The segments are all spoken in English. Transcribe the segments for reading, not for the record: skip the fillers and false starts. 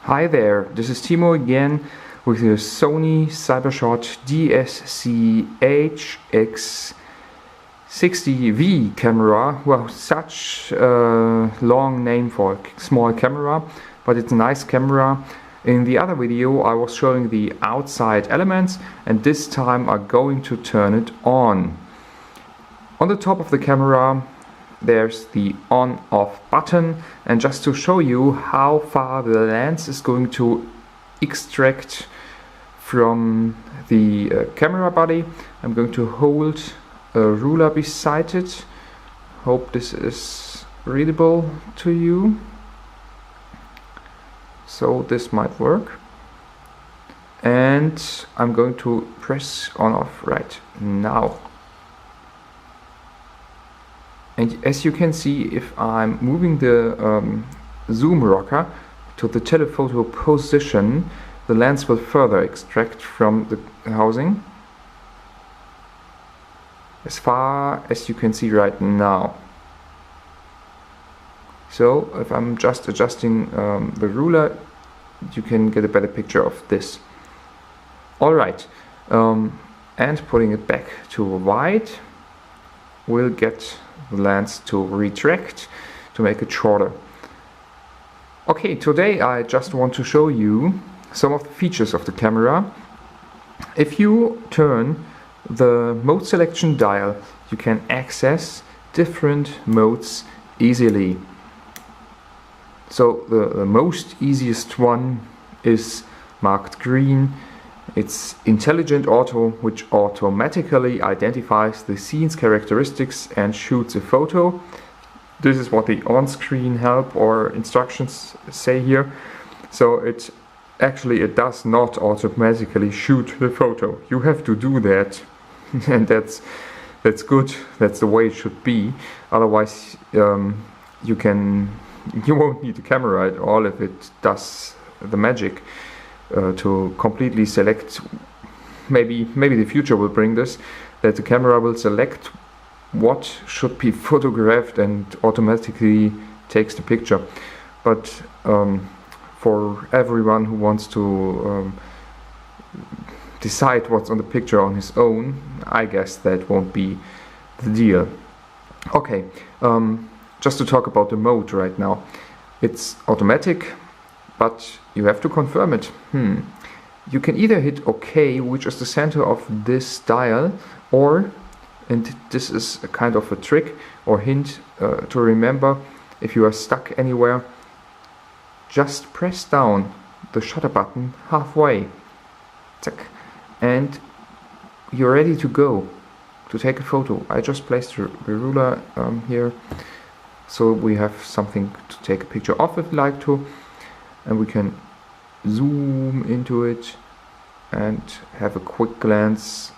Hi there, this is Timo again with the Sony Cyber DSC HX60V camera. Well, such a long name for a small camera, but it's a nice camera. In the other video I was showing the outside elements, and this time I'm going to turn it on. On the top of the camera there's the on-off button, and just to show you how far the lens is going to extract from the camera body, I'm going to hold a ruler beside it. Hope this is readable to you. So this might work. And I'm going to press on-off right now. And as you can see, if I'm moving the zoom rocker to the telephoto position, the lens will further extract from the housing, as far as you can see right now. So if I'm just adjusting the ruler, you can get a better picture of this. Alright, and putting it back to wide will get the lens to retract to make it shorter. Okay, today I just want to show you some of the features of the camera. If you turn the mode selection dial, you can access different modes easily. So the most easiest one is marked green. It's intelligent auto, which automatically identifies the scene's characteristics and shoots a photo. This is what the on-screen help or instructions say here. So it does not automatically shoot the photo. You have to do that, and that's good. That's the way it should be. Otherwise, you won't need the camera at all if it does the magic. To completely select, maybe the future will bring this, that the camera will select what should be photographed and automatically takes the picture. But for everyone who wants to decide what's on the picture on his own, I guess that won't be the deal. Okay, just to talk about the mode right now. It's automatic, but you have to confirm it. You can either hit OK, which is the center of this dial, or, and this is a kind of a trick or hint to remember, if you are stuck anywhere, just press down the shutter button halfway, and you're ready to go to take a photo. I just placed the ruler here, so we have something to take a picture of if you like to. And we can zoom into it and have a quick glance,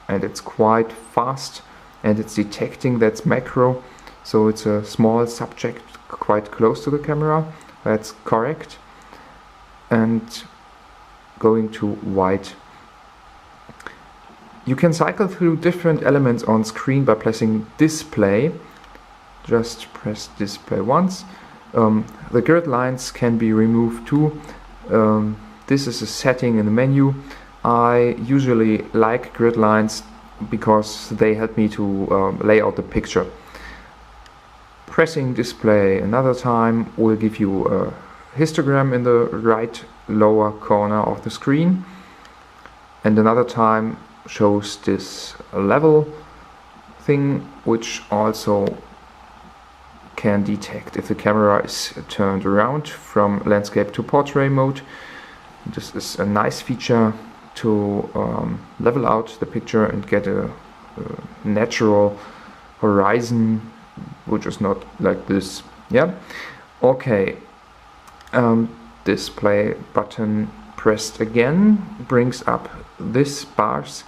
and it's quite fast, and it's detecting that's macro, so it's a small subject quite close to the camera. That's correct. And going to wide. You can cycle through different elements on screen by pressing display. Just press display once. The grid lines can be removed too. This is a setting in the menu. I usually like grid lines because they help me to lay out the picture. Pressing display another time will give you a histogram in the right lower corner of the screen, and another time shows this level thing, which also can detect if the camera is turned around from landscape to portrait mode. This is a nice feature to level out the picture and get a natural horizon, which is not like this. Yeah. Okay. Display button pressed again brings up this bars,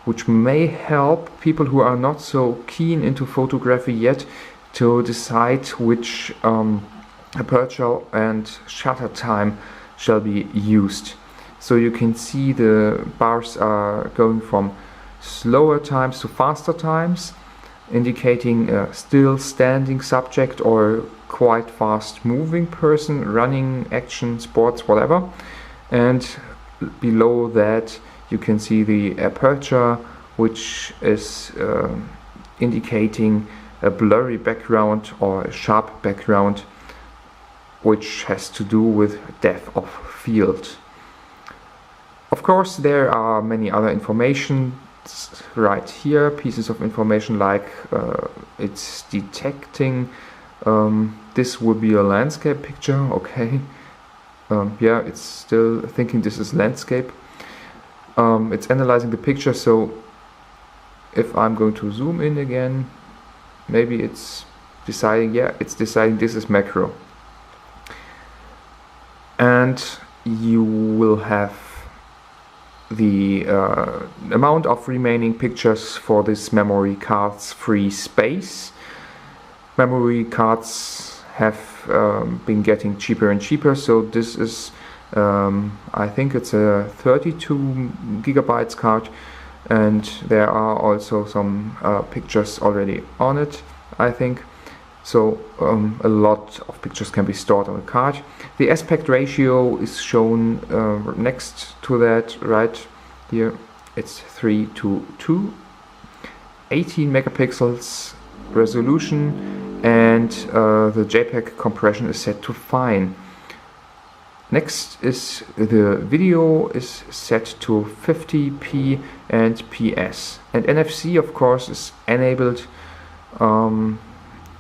which may help people who are not so keen into photography yet to decide which aperture and shutter time shall be used. So you can see the bars are going from slower times to faster times, indicating a still standing subject or quite fast moving person, running, action, sports, whatever. And below that you can see the aperture, which is indicating a blurry background or a sharp background, which has to do with depth of field. Of course, there are many other information right here, pieces of information like it's detecting this will be a landscape picture, okay. Yeah, it's still thinking this is landscape. It's analyzing the picture, so if I'm going to zoom in again, maybe it's deciding, yeah, it's deciding this is macro. And you will have the amount of remaining pictures for this memory card's free space. Memory cards have been getting cheaper and cheaper, so this is I think it's a 32 gigabytes card, and there are also some pictures already on it, I think. So a lot of pictures can be stored on a card. The aspect ratio is shown next to that right here. It's 3:2, 18 megapixels resolution, and the JPEG compression is set to fine. Next is the video is set to 50p and PS, and NFC of course is enabled,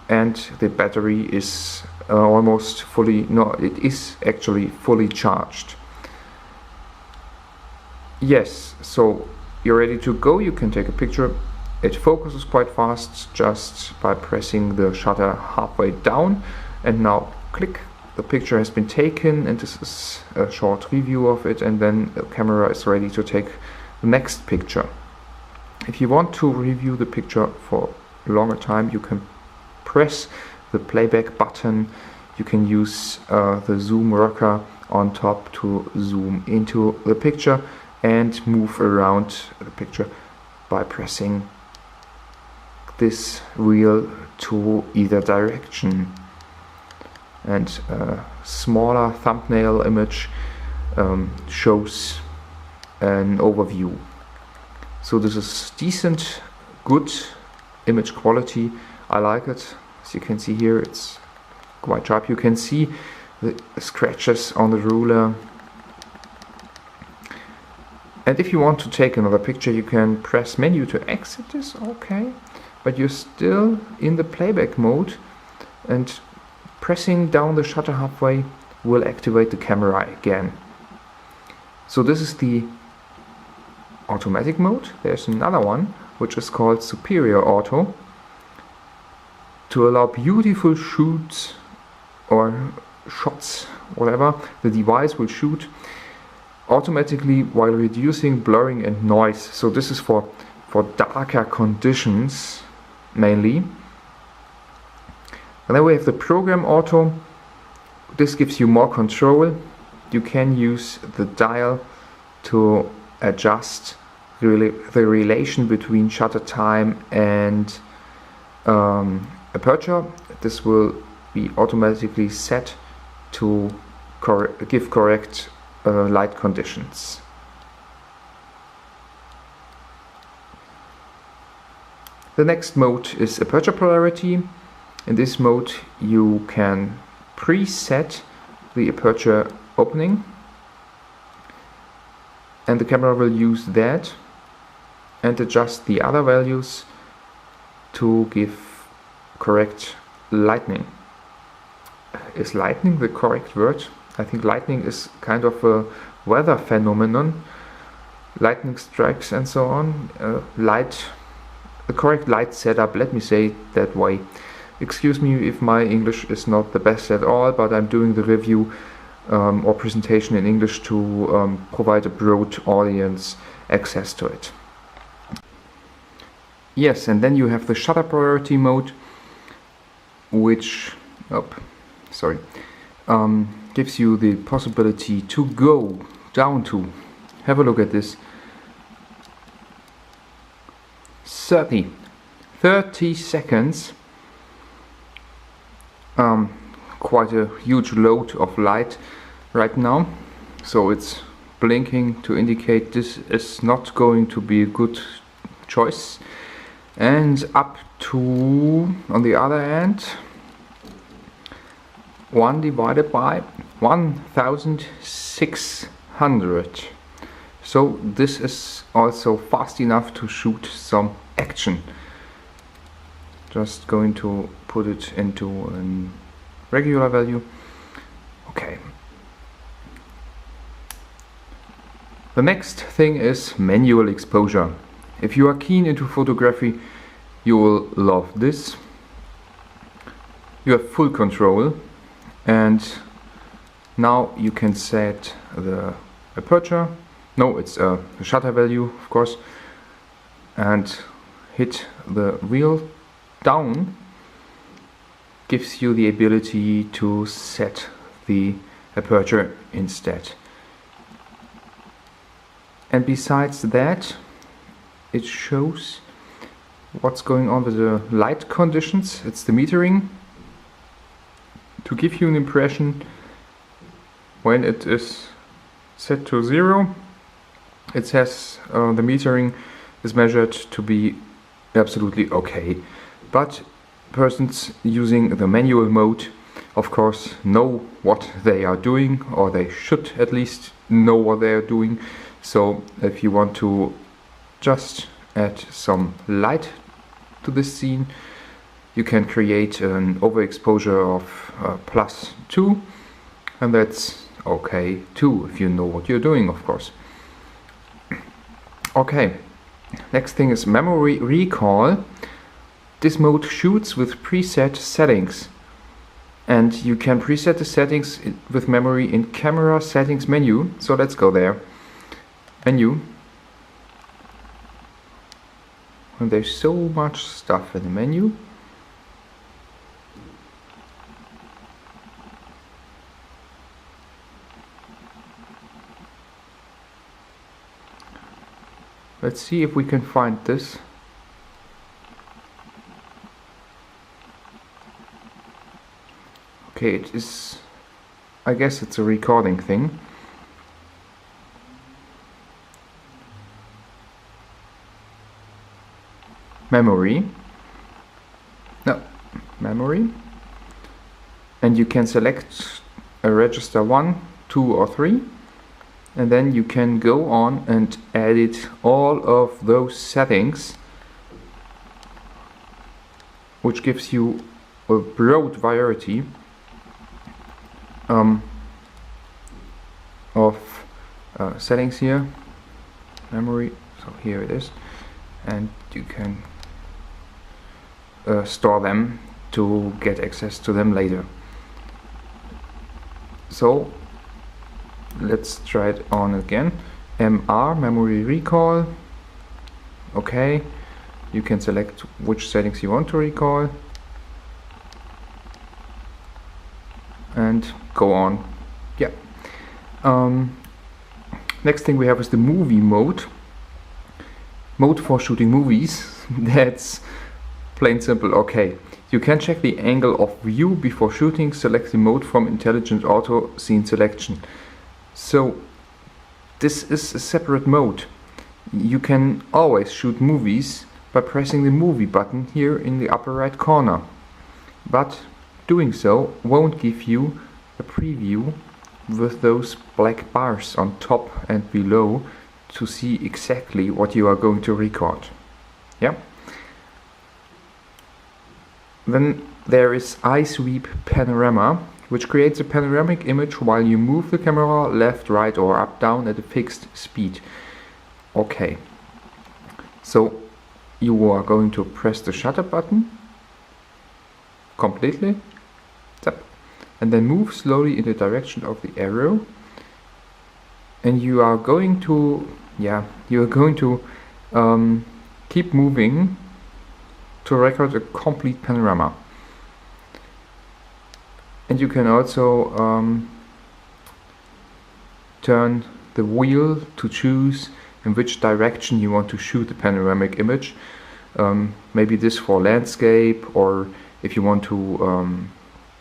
and the battery is almost fully, no, it is actually fully charged. Yes, so you're ready to go, you can take a picture. It focuses quite fast just by pressing the shutter halfway down, and now click. The picture has been taken, and this is a short review of it, and then the camera is ready to take the next picture. If you want to review the picture for a longer time, you can press the playback button. You can use the zoom rocker on top to zoom into the picture and move around the picture by pressing this wheel to either direction. And a smaller thumbnail image shows an overview. So this is decent, good image quality. I like it. As you can see here, it's quite sharp. You can see the scratches on the ruler. And if you want to take another picture, you can press menu to exit this, okay. But you're still in the playback mode, and pressing down the shutter halfway will activate the camera again. So this is the automatic mode. There's another one which is called Superior Auto, to allow beautiful shoots or shots, whatever. The device will shoot automatically while reducing blurring and noise. So this is for darker conditions mainly. And then we have the Program Auto. This gives you more control. You can use the dial to adjust the relation between shutter time and aperture. This will be automatically set to give correct light conditions. The next mode is aperture polarity. In this mode you can preset the aperture opening, and the camera will use that and adjust the other values to give correct lightning. Is lightning the correct word? I think lightning is kind of a weather phenomenon. Lightning strikes and so on. The correct light setup, let me say it that way. Excuse me if my English is not the best at all, but I'm doing the review or presentation in English to provide a broad audience access to it. Yes, and then you have the shutter priority mode, which gives you the possibility to go down to, have a look at this, 30, 30 seconds. Quite a huge load of light right now, so it's blinking to indicate this is not going to be a good choice. And up to, on the other end, 1 divided by 1600. So this is also fast enough to shoot some action. Just going to put it into a regular value. Okay. The next thing is manual exposure. If you are keen into photography, you will love this. You have full control, and now you can set the aperture. No, it's the shutter value, of course, and hit the wheel down. Gives you the ability to set the aperture instead. And besides that, it shows what's going on with the light conditions. It's the metering to give you an impression when it is set to 0. It says the metering is measured to be absolutely okay, but persons using the manual mode of course know what they are doing, or they should at least know what they are doing. So if you want to just add some light to this scene, you can create an overexposure of +2, and that's okay too if you know what you're doing, of course. Okay, next thing is memory recall. This mode shoots with preset settings, and you can preset the settings with memory in camera settings menu. So let's go there. Menu. And there's so much stuff in the menu. Let's see if we can find this. Okay, it is, I guess it's a recording thing. Memory. No, memory. And you can select a register 1, 2 or 3. And then you can go on and edit all of those settings, which gives you a broad variety of settings here. Memory, so here it is, and you can store them to get access to them later. So let's try it on again. MR, memory recall. Okay, you can select which settings you want to recall and go on. Yeah. Next thing we have is the movie mode. Mode for shooting movies. That's plain simple. Okay, you can check the angle of view before shooting. Select the mode from intelligent auto scene selection. So this is a separate mode. You can always shoot movies by pressing the movie button here in the upper right corner, but doing so won't give you a preview with those black bars on top and below to see exactly what you are going to record. Yeah. Then there is Eye Sweep Panorama, which creates a panoramic image while you move the camera left, right or up, down at a fixed speed. Okay, so you are going to press the shutter button completely, and then move slowly in the direction of the arrow, and you are going to keep moving to record a complete panorama. And you can also turn the wheel to choose in which direction you want to shoot the panoramic image. maybe this for landscape, or if you want to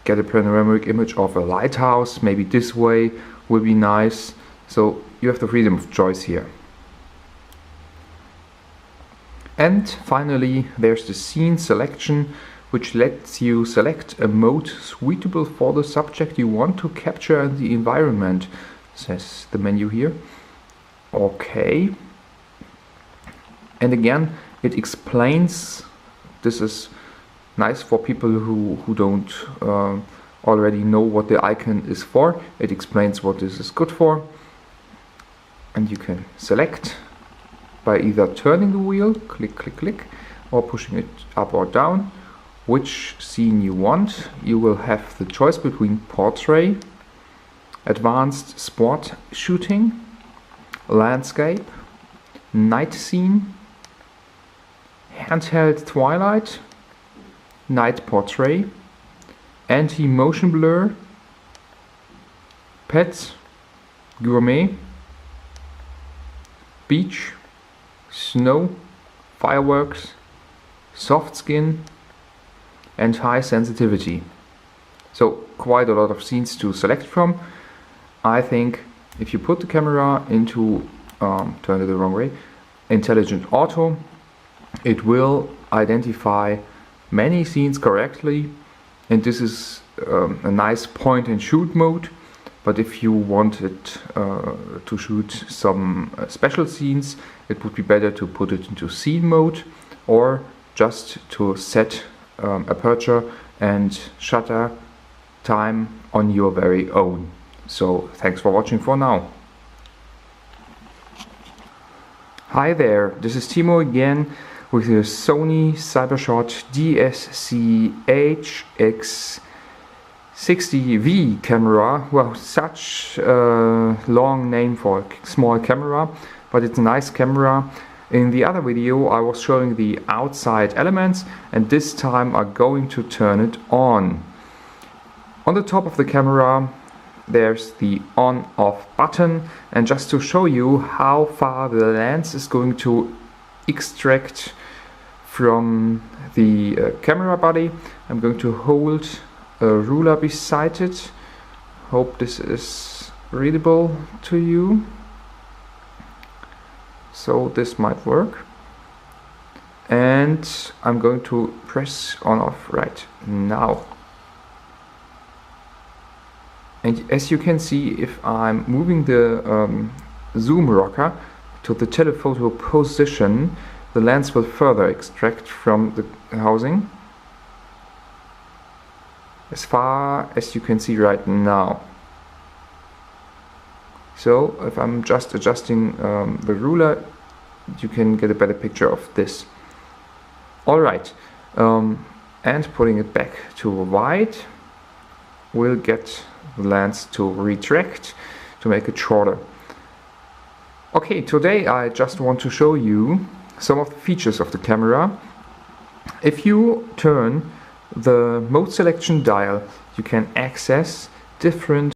get a panoramic image of a lighthouse, maybe this way will be nice. So you have the freedom of choice here. And finally, there's the scene selection, which lets you select a mode suitable for the subject you want to capture in the environment, says the menu here. Okay. And again, it explains, this is nice for people who don't already know what the icon is for. It explains what this is good for. And you can select by either turning the wheel, click, click, click, or pushing it up or down, which scene you want. You will have the choice between portrait, advanced sport shooting, landscape, night scene, handheld twilight, night portrait, anti-motion blur, pets, gourmet, beach, snow, fireworks, soft skin, and high sensitivity. So quite a lot of scenes to select from. I think if you put the camera into, turn it the wrong way, intelligent auto, it will identify many scenes correctly, and this is a nice point and shoot mode. But if you wanted to shoot some special scenes, it would be better to put it into scene mode, or just to set aperture and shutter time on your very own. So thanks for watching for now. Hi there, this is Timo again with the Sony Cyber DSC HX60 camera. Well, such a long name for a small camera, but it's a nice camera. In the other video I was showing the outside elements, and this time I'm going to turn it on. On the top of the camera there's the on-off button, and just to show you how far the lens is going to extract from the camera body, I'm going to hold a ruler beside it. Hope this is readable to you. So this might work. And I'm going to press on off right now. And as you can see, if I'm moving the zoom rocker to the telephoto position, the lens will further extract from the housing, as far as you can see right now. So if I'm just adjusting the ruler, you can get a better picture of this. Alright, and putting it back to wide will get the lens to retract to make it shorter. Okay, today I just want to show you some of the features of the camera. If you turn the mode selection dial, you can access different